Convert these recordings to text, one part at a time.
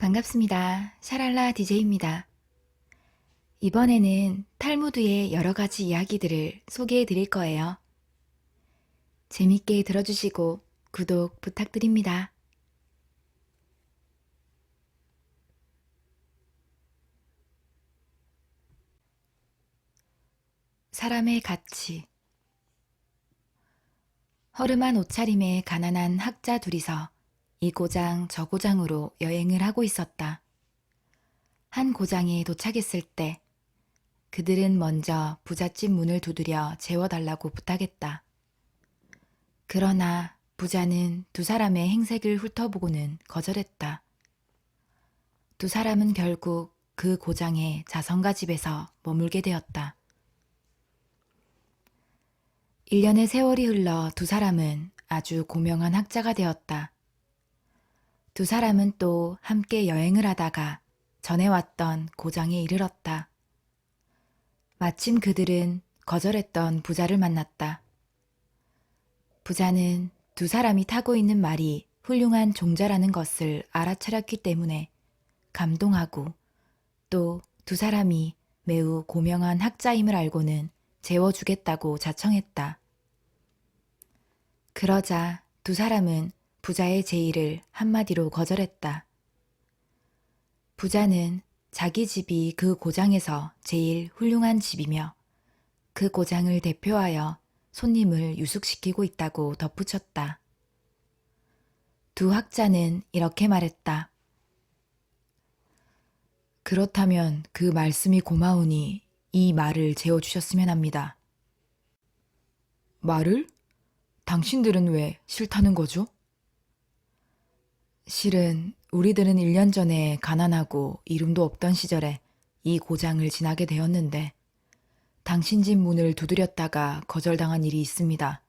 반갑습니다. 샤랄라 DJ입니다. 이번에는 탈무드의 여러 가지 이야기들을 소개해 드릴 거예요. 재밌게 들어주시고 구독 부탁드립니다. 사람의 가치. 허름한 옷차림에 가난한 학자 둘이서 이 고장 저 고장으로 여행을 하고 있었다. 한 고장에 도착했을 때 그들은 먼저 부잣집 문을 두드려 재워달라고 부탁했다. 그러나 부자는 두 사람의 행색을 훑어보고는 거절했다. 두 사람은 결국 그 고장의 자선가 집에서 머물게 되었다. 1년의 세월이 흘러 두 사람은 아주 고명한 학자가 되었다. 두 사람은 또 함께 여행을 하다가 전에 왔던 고장에 이르렀다. 마침 그들은 거절했던 부자를 만났다. 부자는 두 사람이 타고 있는 말이 훌륭한 종자라는 것을 알아차렸기 때문에 감동하고 또 두 사람이 매우 고명한 학자임을 알고는 재워주겠다고 자청했다. 그러자 두 사람은 부자의 제의를 한마디로 거절했다. 부자는 자기 집이 그 고장에서 제일 훌륭한 집이며 그 고장을 대표하여 손님을 유숙시키고 있다고 덧붙였다. 두 학자는 이렇게 말했다. 그렇다면 그 말씀이 고마우니 이 말을 재워주셨으면 합니다. 말을? 당신들은 왜 싫다는 거죠? 실은 우리들은 1년 전에 가난하고 이름도 없던 시절에 이 고장을 지나게 되었는데 당신 집 문을 두드렸다가 거절당한 일이 있습니다.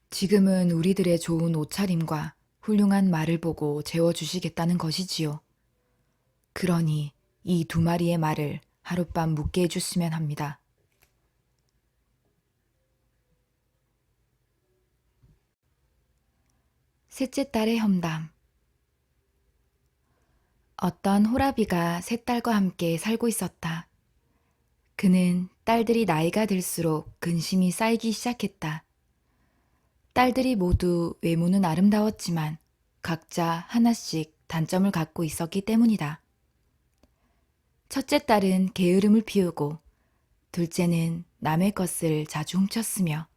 지금은 우리들의 좋은 옷차림과 훌륭한 말을 보고 재워주시겠다는 것이지요. 그러니 이 두 마리의 말을 하룻밤 묵게 해줬으면 합니다. 셋째 딸의 험담. 어떤 호라비가 세 딸과 함께 살고 있었다. 그는 딸들이 나이가 들수록 근심이 쌓이기 시작했다. 딸들이 모두 외모는 아름다웠지만 각자 하나씩 단점을 갖고 있었기 때문이다. 첫째 딸은 게으름을 피우고 둘째는 남의 것을 자주 훔쳤으며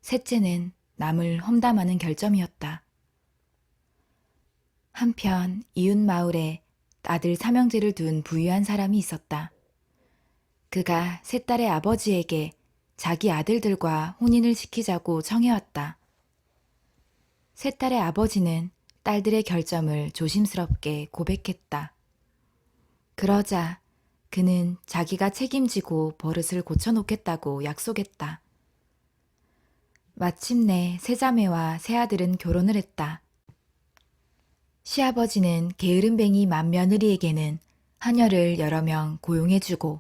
셋째는 남을 험담하는 결점이었다. 한편 이웃 마을에 아들 삼형제를 둔 부유한 사람이 있었다. 그가 세 딸의 아버지에게 자기 아들들과 혼인을 시키자고 청해왔다. 세 딸의 아버지는 딸들의 결점을 조심스럽게 고백했다. 그러자 그는 자기가 책임지고 버릇을 고쳐놓겠다고 약속했다. 마침내 세 자매와 세 아들은 결혼을 했다. 시아버지는 게으름뱅이 맏며느리에게는 하녀를 여러 명 고용해주고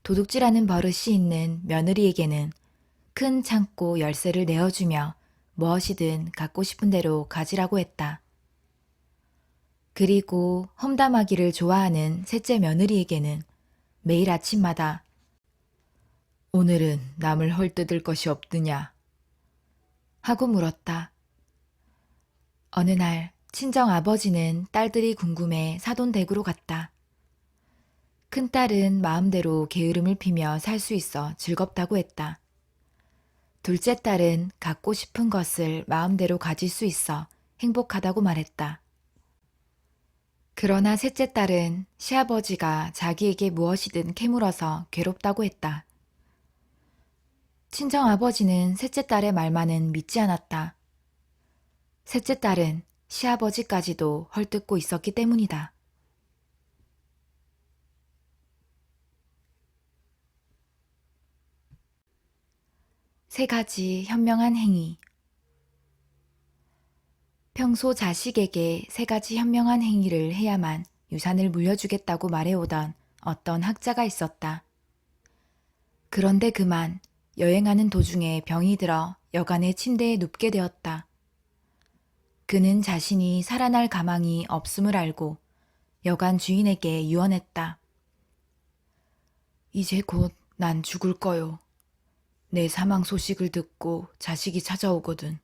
도둑질하는 버릇이 있는 며느리에게는 큰 창고 열쇠를 내어주며 무엇이든 갖고 싶은 대로 가지라고 했다. 그리고 험담하기를 좋아하는 셋째 며느리에게는 매일 아침마다 오늘은 남을 헐뜯을 것이 없느냐 하고 물었다. 어느 날 친정 아버지는 딸들이 궁금해 사돈댁으로 갔다. 큰딸은 마음대로 게으름을 피며 살 수 있어 즐겁다고 했다. 둘째 딸은 갖고 싶은 것을 마음대로 가질 수 있어 행복하다고 말했다. 그러나 셋째 딸은 시아버지가 자기에게 무엇이든 캐물어서 괴롭다고 했다. 친정 아버지는 셋째 딸의 말만은 믿지 않았다. 셋째 딸은 시아버지까지도 헐뜯고 있었기 때문이다. 세 가지 현명한 행위. 평소 자식에게 세 가지 현명한 행위를 해야만 유산을 물려주겠다고 말해오던 어떤 학자가 있었다. 그런데 그만 여행하는 도중에 병이 들어 여간의 침대에 눕게 되었다. 그는 자신이 살아날 가망이 없음을 알고 여관 주인에게 유언했다. 이제 곧 난 죽을 거요. 내 사망 소식을 듣고 자식이 찾아오거든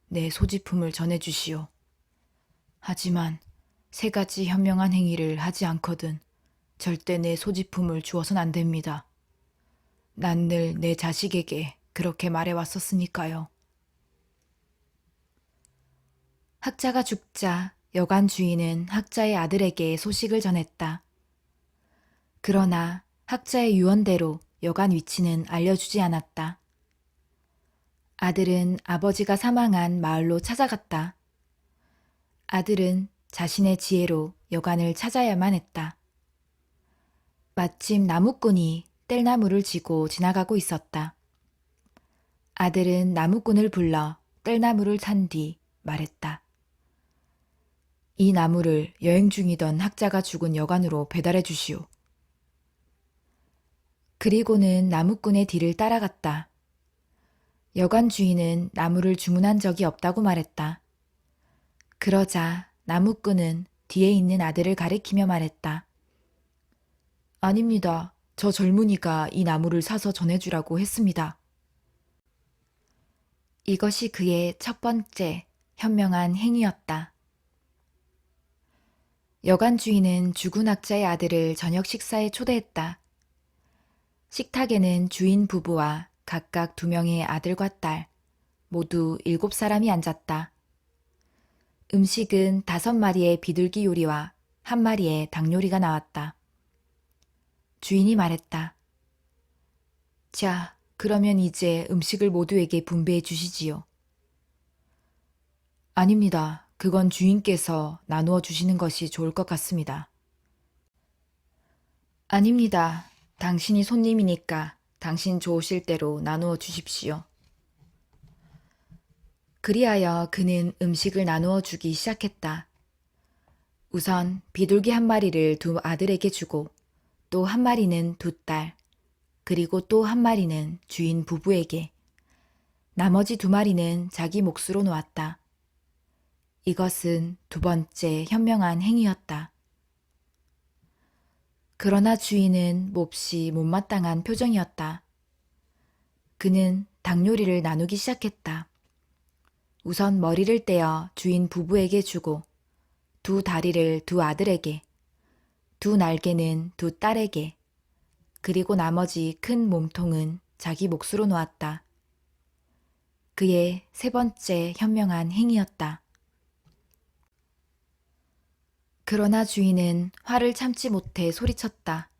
내 소지품을 전해주시오. 하지만 세 가지 현명한 행위를 하지 않거든 절대 내 소지품을 주어선 안 됩니다. 난 늘 내 자식에게 그렇게 말해왔었으니까요. 학자가 죽자 여관 주인은 학자의 아들에게 소식을 전했다. 그러나 학자의 유언대로 여관 위치는 알려주지 않았다. 아들은 아버지가 사망한 마을로 찾아갔다. 아들은 자신의 지혜로 여관을 찾아야만 했다. 마침 나무꾼이 뗄나무를 지고 지나가고 있었다. 아들은 나무꾼을 불러 뗄나무를 탄 뒤 말했다. 이 나무를 여행 중이던 학자가 죽은 여관으로 배달해 주시오. 그리고는 나무꾼의 뒤를 따라갔다. 여관 주인은 나무를 주문한 적이 없다고 말했다. 그러자 나무꾼은 뒤에 있는 아들을 가리키며 말했다. 아닙니다. 저 젊은이가 이 나무를 사서 전해주라고 했습니다. 이것이 그의 첫 번째 현명한 행위였다. 여관 주인은 죽은 학자의 아들을 저녁 식사에 초대했다. 식탁에는 주인 부부와 각각 2명의 아들과 딸, 모두 7사람이 앉았다. 음식은 5마리의 비둘기 요리와 1마리의 닭 요리가 나왔다. 주인이 말했다. 자, 그러면 이제 음식을 모두에게 분배해 주시지요. 아닙니다. 그건 주인께서 나누어 주시는 것이 좋을 것 같습니다. 아닙니다. 당신이 손님이니까 당신 좋으실 대로 나누어 주십시오. 그리하여 그는 음식을 나누어 주기 시작했다. 우선 비둘기 1마리를 2 아들에게 주고 또 1마리는 2 딸, 그리고 또 1마리는 주인 부부에게, 나머지 2마리는 자기 몫으로 놓았다. 이것은 2번째 현명한 행위였다. 그러나 주인은 몹시 못마땅한 표정이었다. 그는 닭 요리를 나누기 시작했다. 우선 머리를 떼어 주인 부부에게 주고 2 다리를 2 아들에게, 2 날개는 2 딸에게, 그리고 나머지 큰 몸통은 자기 몫으로 놓았다. 그의 3번째 현명한 행위였다. 그러나 주인은 화를 참지 못해 소리쳤다.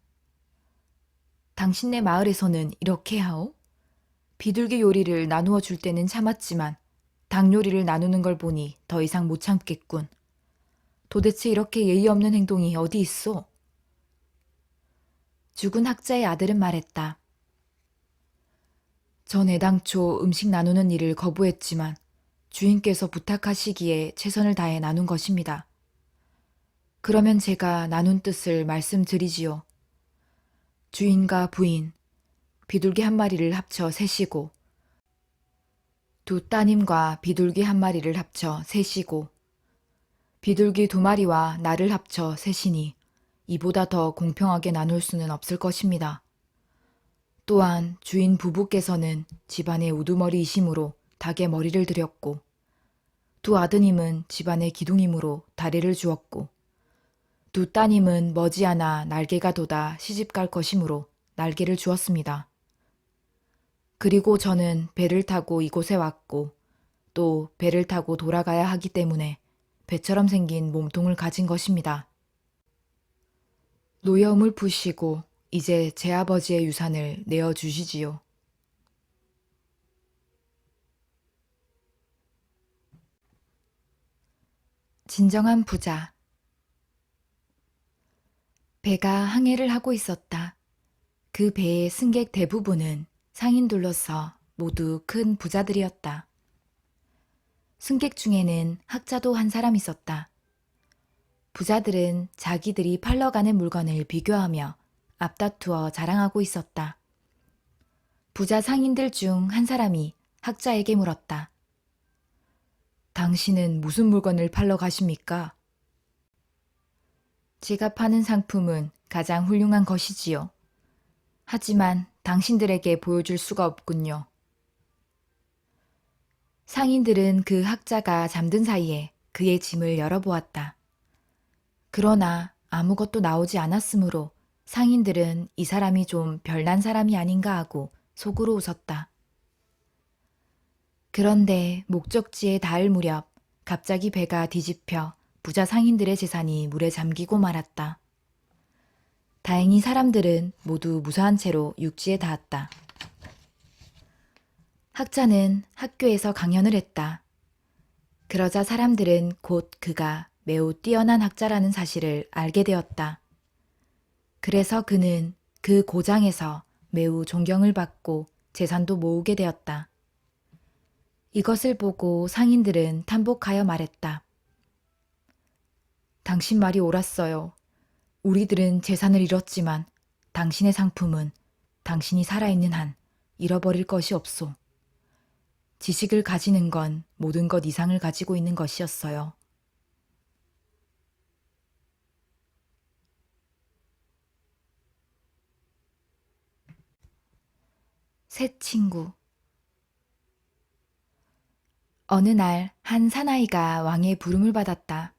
당신네 마을에서는 이렇게 하오? 비둘기 요리를 나누어 줄 때는 참았지만 닭 요리를 나누는 걸 보니 더 이상 못 참겠군. 도대체 이렇게 예의 없는 행동이 어디 있어? 죽은 학자의 아들은 말했다. 전 애당초 음식 나누는 일을 거부했지만 주인께서 부탁하시기에 최선을 다해 나눈 것입니다. 그러면 제가 나눈 뜻을 말씀드리지요. 주인과 부인, 비둘기 1마리를 합쳐 셋이고, 2 따님과 비둘기 1마리를 합쳐 셋이고, 비둘기 2마리와 나를 합쳐 셋이니 이보다 더 공평하게 나눌 수는 없을 것입니다. 또한 주인 부부께서는 집안의 우두머리이심으로 닭의 머리를 드렸고, 2 아드님은 집안의 기둥이므로 다리를 주었고, 2 따님은 머지않아 날개가 돋아 시집갈 것이므로 날개를 주었습니다. 그리고 저는 배를 타고 이곳에 왔고 또 배를 타고 돌아가야 하기 때문에 배처럼 생긴 몸통을 가진 것입니다. 노여움을 푸시고 이제 제 아버지의 유산을 내어주시지요. 진정한 부자. 배가 항해를 하고 있었다. 그 배의 승객 대부분은 상인들로서 모두 큰 부자들이었다. 승객 중에는 학자도 한 사람 있었다. 부자들은 자기들이 팔러가는 물건을 비교하며 앞다투어 자랑하고 있었다. 부자 상인들 중 한 사람이 학자에게 물었다. 당신은 무슨 물건을 팔러 가십니까? 제가 파는 상품은 가장 훌륭한 것이지요. 하지만 당신들에게 보여줄 수가 없군요. 상인들은 그 학자가 잠든 사이에 그의 짐을 열어보았다. 그러나 아무것도 나오지 않았으므로 상인들은 이 사람이 좀 별난 사람이 아닌가 하고 속으로 웃었다. 그런데 목적지에 닿을 무렵 갑자기 배가 뒤집혀 부자 상인들의 재산이 물에 잠기고 말았다. 다행히 사람들은 모두 무사한 채로 육지에 닿았다. 학자는 학교에서 강연을 했다. 그러자 사람들은 곧 그가 매우 뛰어난 학자라는 사실을 알게 되었다. 그래서 그는 그 고장에서 매우 존경을 받고 재산도 모으게 되었다. 이것을 보고 상인들은 탄복하여 말했다. 당신 말이 옳았어요. 우리들은 재산을 잃었지만 당신의 상품은 당신이 살아있는 한 잃어버릴 것이 없소. 지식을 가지는 건 모든 것 이상을 가지고 있는 것이었어요. 새 친구. 어느 날 한 사나이가 왕의 부름을 받았다.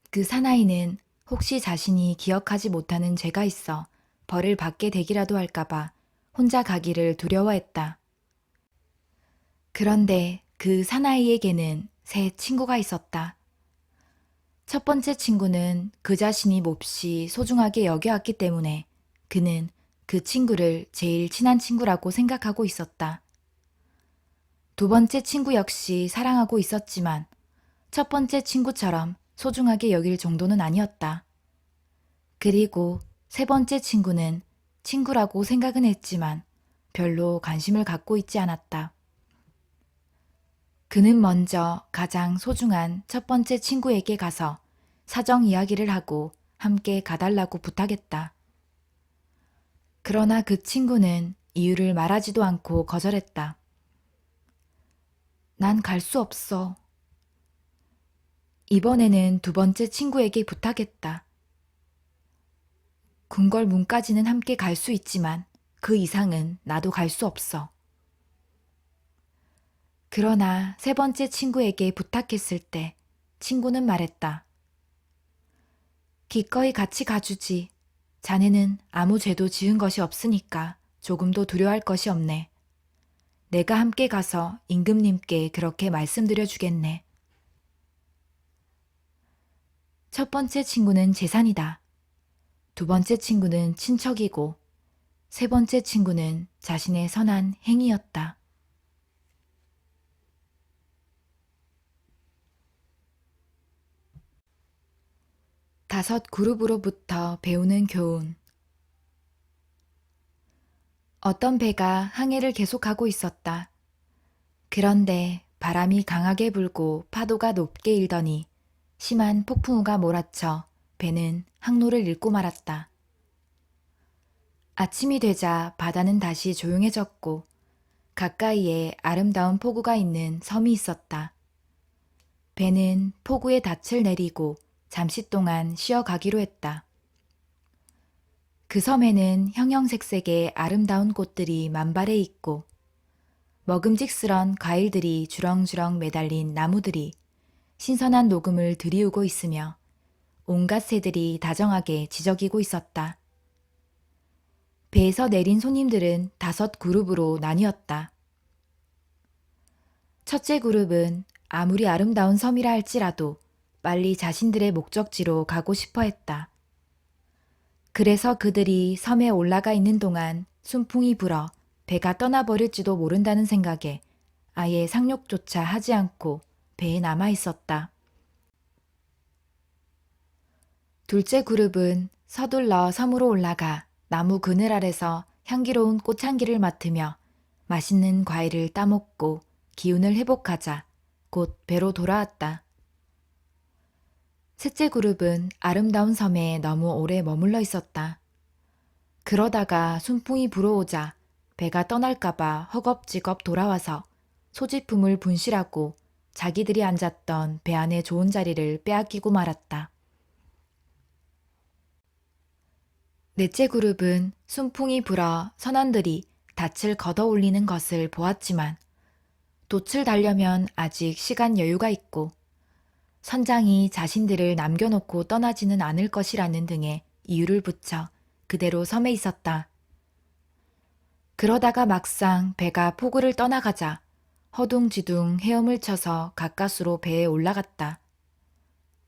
그 사나이는 혹시 자신이 기억하지 못하는 죄가 있어 벌을 받게 되기라도 할까봐 혼자 가기를 두려워했다. 그런데 그 사나이에게는 새 친구가 있었다. 첫 번째 친구는 그 자신이 몹시 소중하게 여겨왔기 때문에 그는 그 친구를 제일 친한 친구라고 생각하고 있었다. 두 번째 친구 역시 사랑하고 있었지만 첫 번째 친구처럼 소중하게 여길 정도는 아니었다. 그리고 세 번째 친구는 친구라고 생각은 했지만 별로 관심을 갖고 있지 않았다. 그는 먼저 가장 소중한 첫 번째 친구에게 가서 사정 이야기를 하고 함께 가달라고 부탁했다. 그러나 그 친구는 이유를 말하지도 않고 거절했다. 난 갈 수 없어. 이번에는 두 번째 친구에게 부탁했다. 궁궐문까지는 함께 갈 수 있지만 그 이상은 나도 갈 수 없어. 그러나 세 번째 친구에게 부탁했을 때 친구는 말했다. 기꺼이 같이 가주지. 자네는 아무 죄도 지은 것이 없으니까 조금도 두려워할 것이 없네. 내가 함께 가서 임금님께 그렇게 말씀드려 주겠네. 첫 번째 친구는 재산이다. 두 번째 친구는 친척이고 세 번째 친구는 자신의 선한 행위였다. 다섯 그룹으로부터 배우는 교훈. 어떤 배가 항해를 계속하고 있었다. 그런데 바람이 강하게 불고 파도가 높게 일더니 심한 폭풍우가 몰아쳐 배는 항로를 잃고 말았다. 아침이 되자 바다는 다시 조용해졌고 가까이에 아름다운 포구가 있는 섬이 있었다. 배는 포구에 닻을 내리고 잠시 동안 쉬어가기로 했다. 그 섬에는 형형색색의 아름다운 꽃들이 만발해 있고 먹음직스런 과일들이 주렁주렁 매달린 나무들이 신선한 녹음을 들이우고 있으며 온갖 새들이 다정하게 지저귀고 있었다. 배에서 내린 손님들은 다섯 그룹으로 나뉘었다. 첫째 그룹은 아무리 아름다운 섬이라 할지라도 빨리 자신들의 목적지로 가고 싶어 했다. 그래서 그들이 섬에 올라가 있는 동안 순풍이 불어 배가 떠나버릴지도 모른다는 생각에 아예 상륙조차 하지 않고 배에 남아 있었다. 둘째 그룹은 서둘러 섬으로 올라가 나무 그늘 아래서 향기로운 꽃향기를 맡으며 맛있는 과일을 따먹고 기운을 회복하자 곧 배로 돌아왔다. 셋째 그룹은 아름다운 섬에 너무 오래 머물러 있었다. 그러다가 순풍이 불어오자 배가 떠날까봐 허겁지겁 돌아와서 소지품을 분실하고 자기들이 앉았던 배 안의 좋은 자리를 빼앗기고 말았다. 넷째 그룹은 순풍이 불어 선원들이 닻을 걷어 올리는 것을 보았지만 돛을 달려면 아직 시간 여유가 있고 선장이 자신들을 남겨놓고 떠나지는 않을 것이라는 등의 이유를 붙여 그대로 섬에 있었다. 그러다가 막상 배가 포구를 떠나가자 허둥지둥 헤엄을 쳐서 가까스로 배에 올라갔다.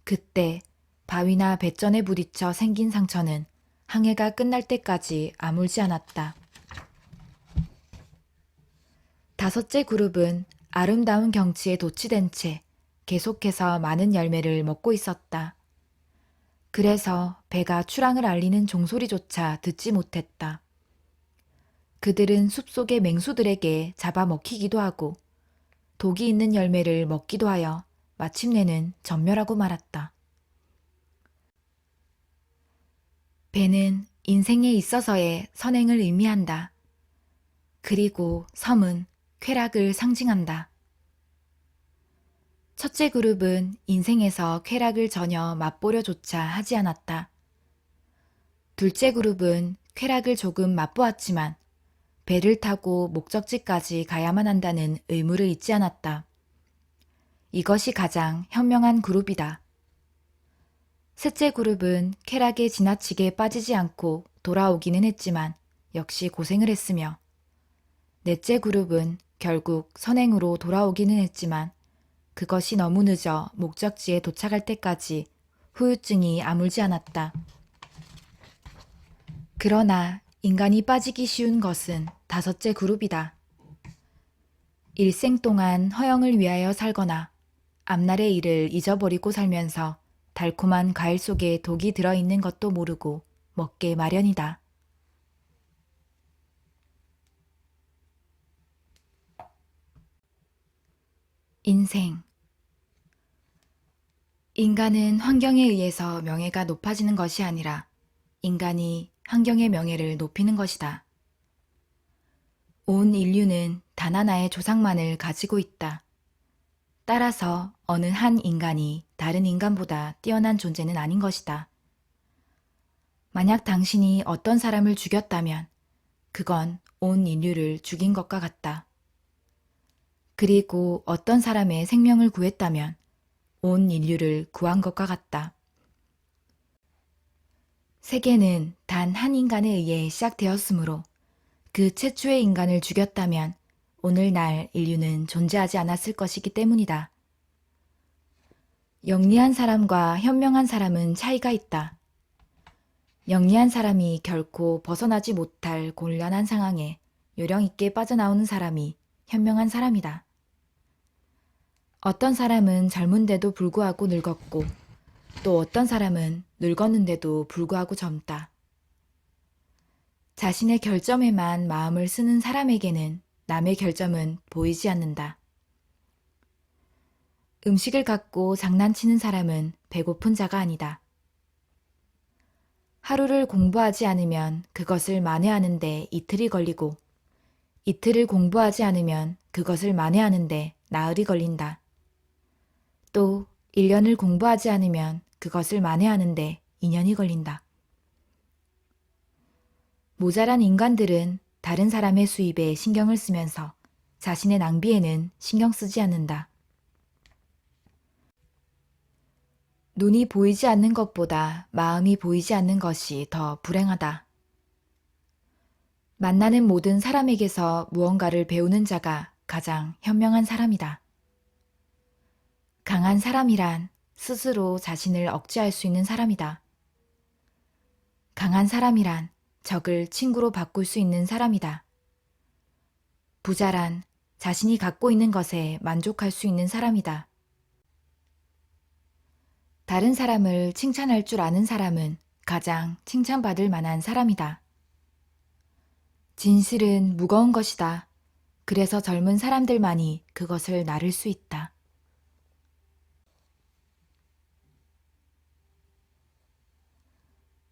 그때 바위나 배전에 부딪혀 생긴 상처는 항해가 끝날 때까지 아물지 않았다. 다섯째 그룹은 아름다운 경치에 도취된 채 계속해서 많은 열매를 먹고 있었다. 그래서 배가 출항을 알리는 종소리조차 듣지 못했다. 그들은 숲속의 맹수들에게 잡아먹히기도 하고 독이 있는 열매를 먹기도 하여 마침내는 전멸하고 말았다. 배는 인생에 있어서의 선행을 의미한다. 그리고 섬은 쾌락을 상징한다. 첫째 그룹은 인생에서 쾌락을 전혀 맛보려조차 하지 않았다. 둘째 그룹은 쾌락을 조금 맛보았지만 배를 타고 목적지까지 가야만 한다는 의무를 잊지 않았다. 이것이 가장 현명한 그룹이다. 셋째 그룹은 쾌락에 지나치게 빠지지 않고 돌아오기는 했지만 역시 고생을 했으며 넷째 그룹은 결국 선행으로 돌아오기는 했지만 그것이 너무 늦어 목적지에 도착할 때까지 후유증이 아물지 않았다. 그러나 인간이 빠지기 쉬운 것은 다섯째 그룹이다. 일생 동안 허영을 위하여 살거나 앞날의 일을 잊어버리고 살면서 달콤한 과일 속에 독이 들어있는 것도 모르고 먹게 마련이다. 인생. 인간은 환경에 의해서 명예가 높아지는 것이 아니라 인간이 환경의 명예를 높이는 것이다. 온 인류는 단 하나의 조상만을 가지고 있다. 따라서 어느 한 인간이 다른 인간보다 뛰어난 존재는 아닌 것이다. 만약 당신이 어떤 사람을 죽였다면 그건 온 인류를 죽인 것과 같다. 그리고 어떤 사람의 생명을 구했다면 온 인류를 구한 것과 같다. 세계는 단 한 인간에 의해 시작되었으므로 그 최초의 인간을 죽였다면 오늘날 인류는 존재하지 않았을 것이기 때문이다. 영리한 사람과 현명한 사람은 차이가 있다. 영리한 사람이 결코 벗어나지 못할 곤란한 상황에 요령 있게 빠져나오는 사람이 현명한 사람이다. 어떤 사람은 젊은데도 불구하고 늙었고 또 어떤 사람은 늙었는데도 불구하고 젊다. 자신의 결점에만 마음을 쓰는 사람에게는 남의 결점은 보이지 않는다. 음식을 갖고 장난치는 사람은 배고픈 자가 아니다. 하루를 공부하지 않으면 그것을 만회하는데 이틀이 걸리고 이틀을 공부하지 않으면 그것을 만회하는데 나흘이 걸린다. 또 1년을 공부하지 않으면 그것을 만회하는데 2년이 걸린다. 모자란 인간들은 다른 사람의 수입에 신경을 쓰면서 자신의 낭비에는 신경 쓰지 않는다. 눈이 보이지 않는 것보다 마음이 보이지 않는 것이 더 불행하다. 만나는 모든 사람에게서 무언가를 배우는 자가 가장 현명한 사람이다. 강한 사람이란 스스로 자신을 억제할 수 있는 사람이다. 강한 사람이란 적을 친구로 바꿀 수 있는 사람이다. 부자란 자신이 갖고 있는 것에 만족할 수 있는 사람이다. 다른 사람을 칭찬할 줄 아는 사람은 가장 칭찬받을 만한 사람이다. 진실은 무거운 것이다. 그래서 젊은 사람들만이 그것을 나를 수 있다.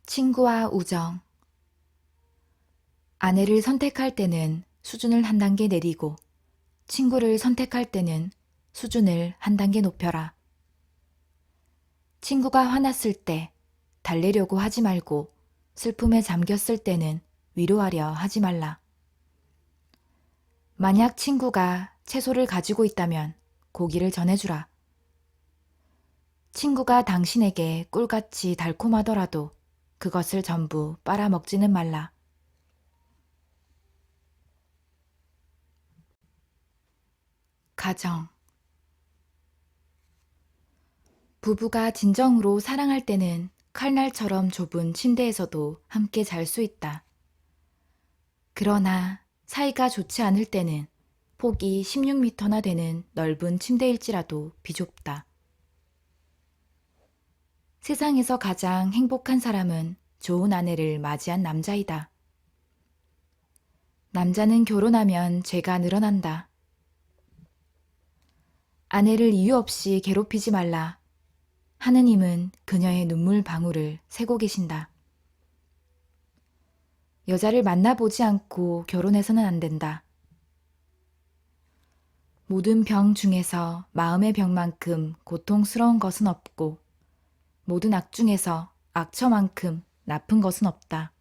친구와 우정. 아내를 선택할 때는 수준을 한 단계 내리고 친구를 선택할 때는 수준을 한 단계 높여라. 친구가 화났을 때 달래려고 하지 말고 슬픔에 잠겼을 때는 위로하려 하지 말라. 만약 친구가 채소를 가지고 있다면 고기를 전해주라. 친구가 당신에게 꿀같이 달콤하더라도 그것을 전부 빨아먹지는 말라. 가정. 부부가 진정으로 사랑할 때는 칼날처럼 좁은 침대에서도 함께 잘 수 있다. 그러나 사이가 좋지 않을 때는 폭이 16m나 되는 넓은 침대일지라도 비좁다. 세상에서 가장 행복한 사람은 좋은 아내를 맞이한 남자이다. 남자는 결혼하면 죄가 늘어난다. 아내를 이유 없이 괴롭히지 말라. 하느님은 그녀의 눈물 방울을 세고 계신다. 여자를 만나보지 않고 결혼해서는 안 된다. 모든 병 중에서 마음의 병만큼 고통스러운 것은 없고 모든 악 중에서 악처만큼 나쁜 것은 없다.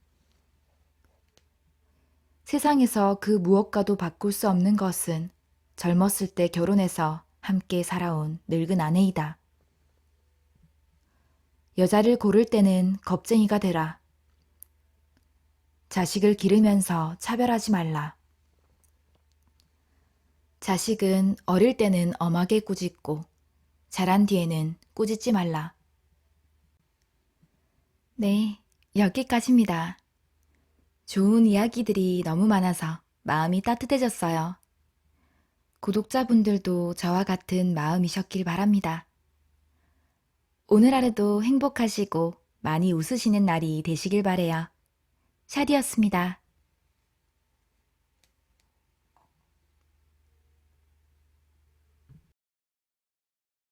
세상에서 그 무엇과도 바꿀 수 없는 것은 젊었을 때 결혼해서 함께 살아온 늙은 아내이다. 여자를 고를 때는 겁쟁이가 되라. 자식을 기르면서 차별하지 말라. 자식은 어릴 때는 엄하게 꾸짖고 자란 뒤에는 꾸짖지 말라. 네, 여기까지입니다. 좋은 이야기들이 너무 많아서 마음이 따뜻해졌어요. 구독자분들도 저와 같은 마음이셨길 바랍니다. 오늘 하루도 행복하시고 많이 웃으시는 날이 되시길 바래요. 샤디였습니다.